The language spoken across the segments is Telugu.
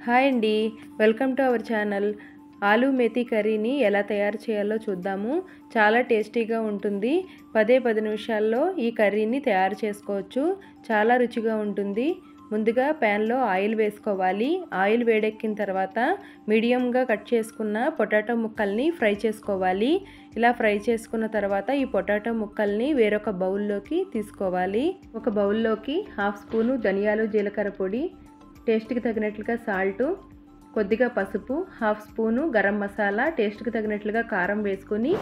హాయ్ అండి, welcome to our channel. Aloo methi కర్రీని ఎలా తయారు చేయాలో చూద్దాము. చాలా టేస్టీగా ఉంటుంది. 10 నిమిషాల్లో ఈ కర్రీని తయారు చేసుకోవచ్చు. చాలా రుచిగా ఉంటుంది. ముందుగా ప్యాన్లో ఆయిల్ వేసుకోవాలి. ఆయిల్ వేడెక్కిన తర్వాత మీడియంగా కట్ చేసుకున్న పొటాటో ముక్కల్ని ఫ్రై చేసుకోవాలి. ఇలా ఫ్రై చేసుకున్న తర్వాత ఈ పొటాటో ముక్కల్ని వేరొక బౌల్లోకి తీసుకోవాలి. ఒక బౌల్లోకి 1/2 స్పూను ధనియాలు జీలకర్ర పొడి, టేస్ట్కి తగినట్లుగా సాల్టు, కొద్దిగా పసుపు, 1/2 స్పూను గరం మసాలా, టేస్ట్కి తగినట్లుగా కారం వేసుకొని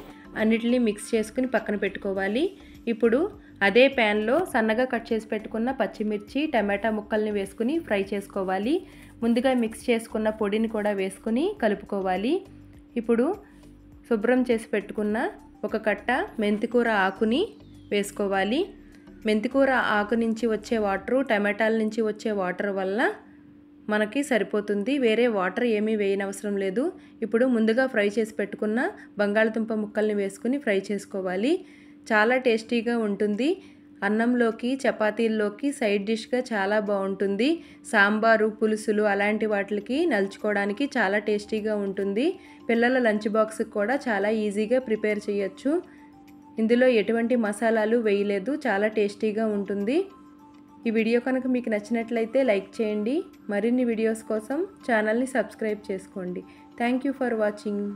అన్నిటిని మిక్స్ చేసుకుని పక్కన పెట్టుకోవాలి. ఇప్పుడు అదే ప్యాన్లో సన్నగా కట్ చేసి పెట్టుకున్న పచ్చిమిర్చి, టమాటా ముక్కల్ని వేసుకుని ఫ్రై చేసుకోవాలి. ముందుగా మిక్స్ చేసుకున్న పొడిని కూడా వేసుకుని కలుపుకోవాలి. ఇప్పుడు శుభ్రం చేసి పెట్టుకున్న ఒక కట్ట మెంతికూర ఆకుని వేసుకోవాలి. మెంతికూర ఆకు నుంచి వచ్చే వాటరు, టమాటాల నుంచి వచ్చే వాటర్ వల్ల మనకి సరిపోతుంది. వేరే వాటర్ ఏమీ వేయనవసరం లేదు. ఇప్పుడు ముందుగా ఫ్రై చేసి పెట్టుకున్న బంగాళదుంప ముక్కల్ని వేసుకుని ఫ్రై చేసుకోవాలి. చాలా టేస్టీగా ఉంటుంది. అన్నంలోకి, చపాతీల్లోకి సైడ్ డిష్గా చాలా బాగుంటుంది. సాంబారు, పులుసులు అలాంటి వాటికి నలుచుకోవడానికి చాలా టేస్టీగా ఉంటుంది. పిల్లల లంచ్ బాక్స్కి కూడా చాలా ఈజీగా ప్రిపేర్ చేయొచ్చు. ఇందులో ఎటువంటి మసాలాలు వేయలేదు. చాలా టేస్టీగా ఉంటుంది. ఈ వీడియో కనుక మీకు నచ్చినట్లయితే లైక్ చేయండి. మరిన్ని వీడియోస్ కోసం ఛానల్ని సబ్స్క్రైబ్ చేసుకోండి. Thank you for watching.